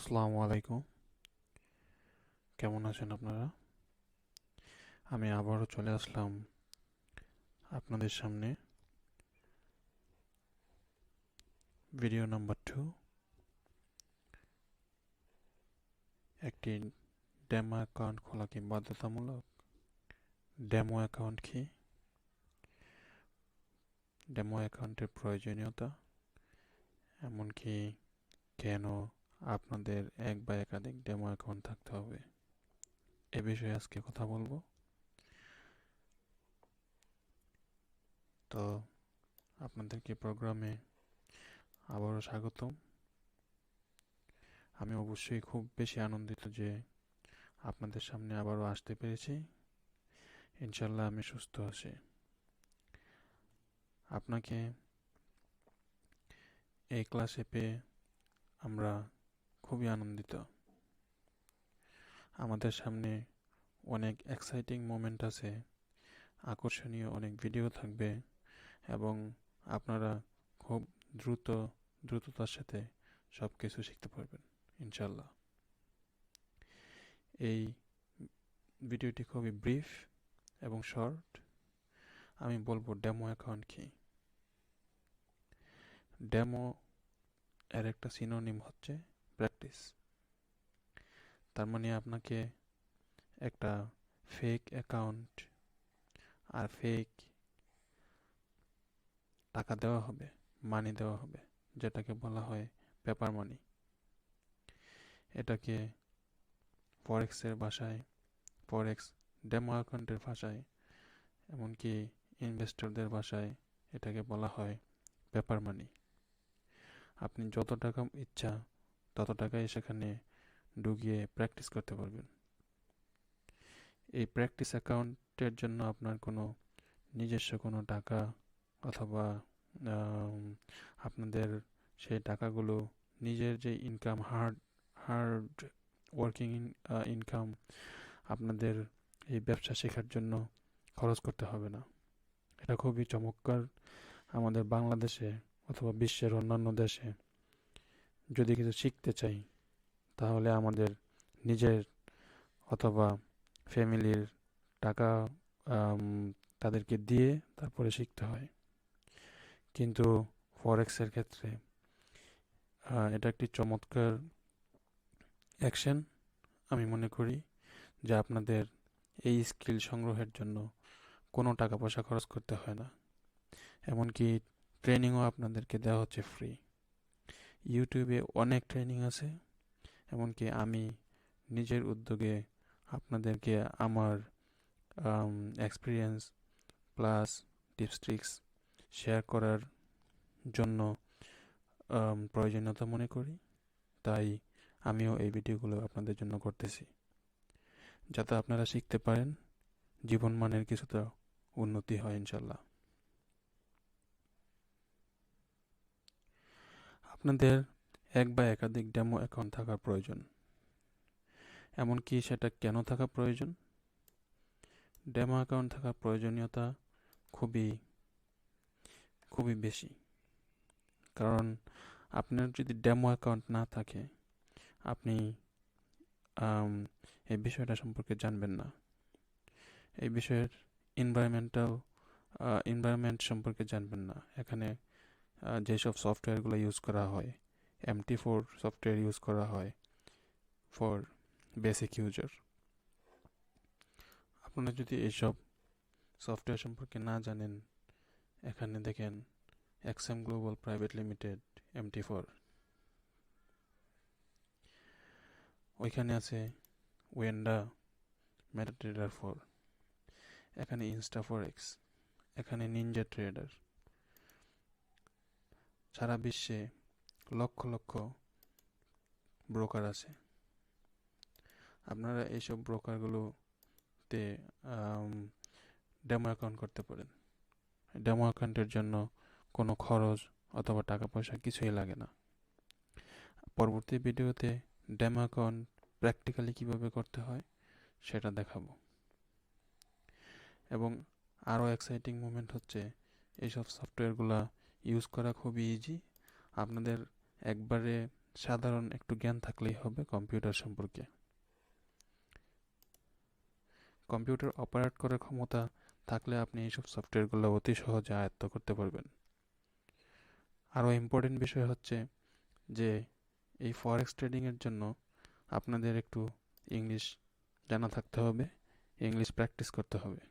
আসসালামু আলাইকুম। কেমন আছেন আপনারা? আমি আবারও চলে আসলাম আপনাদের সামনে ভিডিও নাম্বার 2। একটি ডেমো অ্যাকাউন্ট খোলা কি বাধ্যতামূলক? ডেমো অ্যাকাউন্ট কি? ডেমো অ্যাকাউন্টের প্রয়োজনীয়তা, এমনকি কেন আপনাদের এক বা একাধিক ডেমো অ্যাকাউন্ট থাকতে হবে, এ বিষয়ে আজকে কথা বলবো। তো আপনাদেরকে প্রোগ্রামে আবারও স্বাগতম। আমি অবশ্যই খুব বেশি আনন্দিত যে আপনাদের সামনে আবারও আসতে পেরেছি। ইনশাল্লাহ আমি সুস্থ আছি। আপনাকে এই ক্লাসে পেয়ে আমরা খুবই আনন্দিত। আমাদের সামনে অনেক এক্সাইটিং মোমেন্ট আছে, আকর্ষণীয় অনেক ভিডিও থাকবে এবং আপনারা খুব দ্রুততার সাথে সব কিছু শিখতে পারবেন ইনশাল্লাহ। এই ভিডিওটি খুবই ব্রিফ এবং শর্ট। আমি বলবো ডেমো অ্যাকাউন্ট কি। ডেমো এর একটা সিনোনিম হচ্ছে প্র্যাকটিস। তার মানে আপনাকে একটা ফেক অ্যাকাউন্ট আর ফেক টাকা দেওয়া হবে, মানি দেওয়া হবে, যেটাকে বলা হয় পেপার মানি। এটাকে ফরেক্সের ভাষায়, ফরেক্স ডেমো অ্যাকাউন্টের ভাষায়, এমনকি ইনভেস্টরদের ভাষায় এটাকে বলা হয় পেপার মানি। আপনি যত টাকা ইচ্ছা তত টাকাই সেখানে ঢুকিয়ে প্র্যাকটিস করতে পারবেন। এই প্র্যাকটিস অ্যাকাউন্টের জন্য আপনার কোনো নিজস্ব কোনো টাকা অথবা আপনাদের সেই টাকাগুলো নিজের যে ইনকাম, হার্ড ওয়ার্কিং ইনকাম, আপনাদের এই ব্যবসা শেখার জন্য খরচ করতে হবে না। এটা খুবই চমৎকার। আমাদের বাংলাদেশে অথবা বিশ্বের অন্যান্য দেশে যদি কিছু শিখতে চাই তাহলে আমাদের নিজের অথবা ফ্যামিলির টাকা তাদেরকে দিয়ে তারপরে শিখতে হয়। কিন্তু ফরেক্সের ক্ষেত্রে এটা একটি চমৎকার অ্যাকশন। আমি মনে করি যে আপনাদের এই স্কিল সংগ্রহের জন্য কোনো টাকা পয়সা খরচ করতে হয় না, এমনকি ট্রেনিংও আপনাদেরকে দেওয়া হচ্ছে ফ্রি। ইউটিউবে অনেক ট্রেনিং আছে, এমনকি আমি নিজের উদ্যোগে আপনাদেরকে আমার experience plus tips tricks share করার জন্য প্রয়োজনীয়তা মনে করি। তাই আমিও এই ভিডিওগুলো আপনাদের জন্য করতেছি, যাতে আপনারা শিখতে পারেন, জীবন মানের কিছুটা উন্নতি হয় ইনশাল্লাহ। আপনাদের এক বা একাধিক ডেমো অ্যাকাউন্ট থাকা প্রয়োজন। এমনকি সেটা কেন থাকা প্রয়োজন? ডেমো অ্যাকাউন্ট থাকার প্রয়োজনীয়তা খুবই খুবই বেশি। কারণ আপনার যদি ডেমো অ্যাকাউন্ট না থাকে, আপনি এই বিষয়টা সম্পর্কে জানবেন না। এই বিষয়ের এনভায়রনমেন্ট সম্পর্কে জানবেন না। এখানে যেসব সফটওয়্যারগুলো ইউজ করা হয়, MT4 সফটওয়্যার ইউজ করা হয় ফর বেসিক ইউজার। আপনারা যদি এইসব সফটওয়্যার সম্পর্কে না জানেন, এখানে দেখেন XM global private limited MT4, ওইখানে আছে ওয়েন্ডা মেটাট্রেডার 4, এখানে ইনস্টা ফরেক্স, এখানে নিনজা ট্রেডার। সারা বিশ্বে লক্ষ লক্ষ ব্রোকার আছে। আপনারা এইসব ব্রোকারগুলোতে ডেমো অ্যাকাউন্ট করতে পারেন। ডেমো অ্যাকাউন্টের জন্য কোনো খরচ অথবা টাকা পয়সা কিছুই লাগে না। পরবর্তী ভিডিওতে ডেমো অ্যাকাউন্ট প্র্যাকটিক্যালি কীভাবে করতে হয় সেটা দেখাবো। এবং আরও এক্সাইটিং মোমেন্ট হচ্ছে এইসব সফটওয়্যারগুলো ইউজ করা খুবই ইজি। আপনাদের একবারে সাধারণ একটু জ্ঞান থাকলেই হবে কম্পিউটার সম্পর্কে। কম্পিউটার অপারেট করার ক্ষমতা থাকলে আপনি এইসব সফটওয়্যারগুলো অতি সহজে আয়ত্ত করতে পারবেন। আরও ইম্পর্টেন্ট বিষয় হচ্ছে যে এই ফরেক্স ট্রেডিংয়ের জন্য আপনাদের একটু ইংলিশ জানা থাকতে হবে, ইংলিশ প্র্যাকটিস করতে হবে।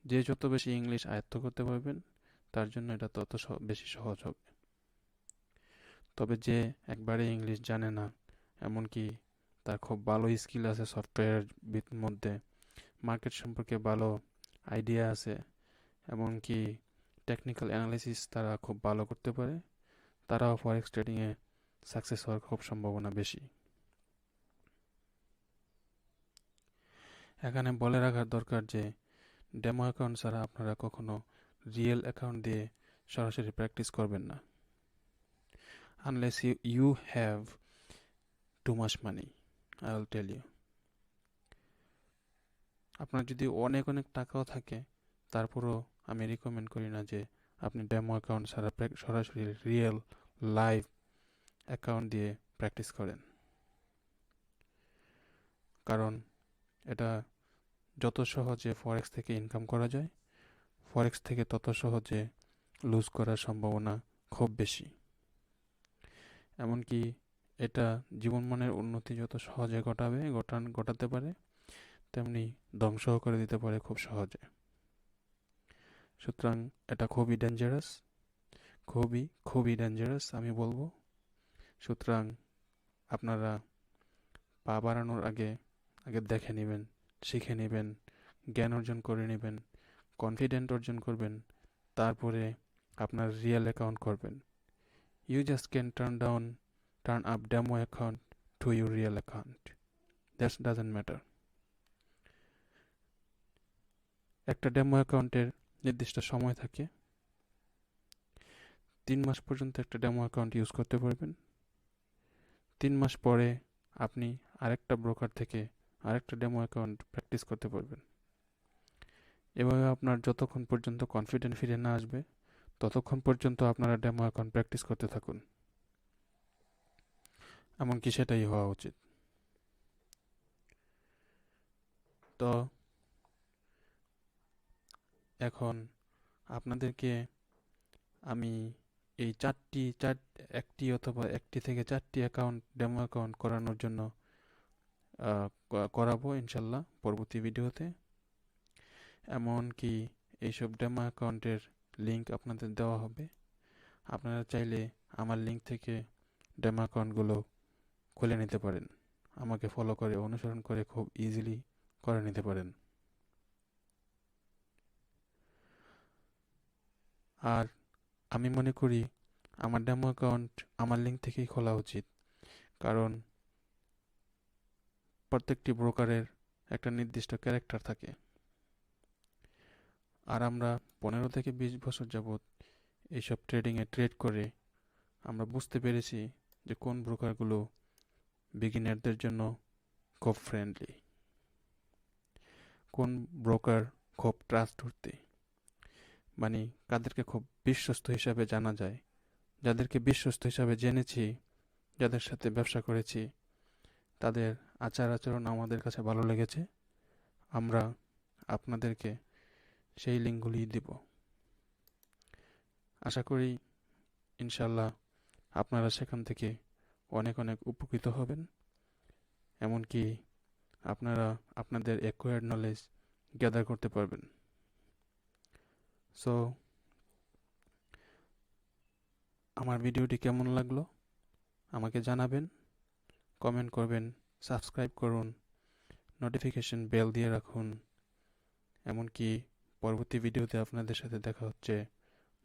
যে যত বেশি ইংলিশ আয়ত্ত করতে পারবেন তার জন্য এটা তত বেশি সহজ হবে। তবে যে একবারে ইংলিশ জানে না, এমনকি তার খুব ভালো স্কিল আছে সফটওয়্যারের মধ্যে, মার্কেট সম্পর্কে ভালো আইডিয়া আছে, এমনকি টেকনিক্যাল অ্যানালিসিস তারা খুব ভালো করতে পারে, তারাও ফরেক্স ট্রেডিংয়ে সাকসেস হওয়ার খুব সম্ভাবনা বেশি। এখানে বলে রাখার দরকার যে ডেমো অ্যাকাউন্ট ছাড়া আপনারা কখনো রিয়েল অ্যাকাউন্ট দিয়ে সরাসরি প্র্যাকটিস করবেন না, unless you have too much money. I will tell you, আপনার যদি অনেক অনেক টাকাও থাকে তারপরও আমি রিকমেন্ড করি না যে আপনি ডেমো অ্যাকাউন্ট ছাড়া সরাসরি রিয়েল লাইভ অ্যাকাউন্ট দিয়ে প্র্যাকটিস করেন। কারণ এটা যত সহজে ফরেক্স থেকে ইনকাম করা যায়, ফরেক্স থেকে তত সহজে লুজ করার সম্ভাবনা খুব বেশি। এমনকি এটা জীবনমানের উন্নতি যত সহজে ঘটাতে পারে, তেমনি ধ্বংসও করে দিতে পারে খুব সহজে। সুতরাং এটা খুবই ডেঞ্জারাস, খুবই ডেঞ্জারাস আমি বলবো। সুতরাং আপনারা পা বাড়ানোর আগে দেখে নেবেন, শিখে নেবেন, জ্ঞান অর্জন করে নেবেন, কনফিডেন্ট অর্জন করবেন, তারপরে আপনার রিয়েল অ্যাকাউন্ট করবেন। You just can turn up demo account to your real account. That doesn't matter. একটা ডেমো অ্যাকাউন্টের নির্দিষ্ট সময় থাকে, 3 মাস পর্যন্ত একটা ডেমো অ্যাকাউন্ট ইউজ করতে পারবেন। 3 মাস পরে আপনি আরেকটা ব্রোকার থেকে আরেকটা ডেমো অ্যাকাউন্ট প্র্যাকটিস করতে পারবেন। এভাবে আপনার যতক্ষণ পর্যন্ত কনফিডেন্ট ফিরে না আসবে ততক্ষণ পর্যন্ত আপনারা ডেমো অ্যাকাউন্ট প্র্যাকটিস করতে থাকুন, এমনকি সেটাই হওয়া উচিত। তো এখন আপনাদেরকে আমি এই একটি অথবা একটি থেকে 4টি অ্যাকাউন্ট ডেমো অ্যাকাউন্ট করানোর জন্য করাবো ইনশাল্লাহ পরবর্তী ভিডিওতে। এমনকি এইসব ডেমো অ্যাকাউন্টের লিঙ্ক আপনাদের দেওয়া হবে, আপনারা চাইলে আমার লিঙ্ক থেকে ডেমো অ্যাকাউন্টগুলো খুলে নিতে পারেন, আমাকে ফলো করে অনুসরণ করে খুব ইজিলি করে নিতে পারেন। আর আমি মনে করি আমার ডেমো অ্যাকাউন্ট আমার লিঙ্ক থেকেই খোলা উচিত, কারণ প্রত্যেকটি ব্রোকারের একটা নির্দিষ্ট ক্যারেক্টার থাকে। আর আমরা 15 থেকে 20 বছর যাবৎ এইসব ট্রেডিংয়ে ট্রেড করে আমরা বুঝতে পেরেছি যে কোন ব্রোকারগুলো বিগিনারদের জন্য খুব ফ্রেন্ডলি, কোন ব্রোকার খুব ট্রাস্টওর্দি, মানে কাদেরকে খুব বিশ্বস্ত হিসাবে জানা যায়। যাদেরকে বিশ্বস্ত হিসাবে জেনেছি, যাদের সাথে ব্যবসা করেছি, তাদের আচার আচরণ আমাদের কাছে ভালো লেগেছে, আমরা আপনাদেরকে সেই লিঙ্কগুলি দিব। আশা করি ইনশাল্লাহ আপনারা সেখান থেকে অনেক অনেক উপকৃত হবেন, এমনকি আপনারা আপনাদের অ্যাকোয়ার্ড নলেজ গ্যাদার করতে পারবেন। সো আমার ভিডিওটি কেমন লাগলো আমাকে জানাবেন, কমেন্ট করবেন, সাবস্ক্রাইব করুন, নোটিফিকেশন বেল দিয়ে রাখুন। এমনকি পরবর্তী ভিডিওতে আপনাদের সাথে দেখা হচ্ছে।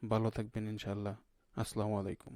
ভালো থাকবেন ইনশাআল্লাহ। আসসালামু আলাইকুম।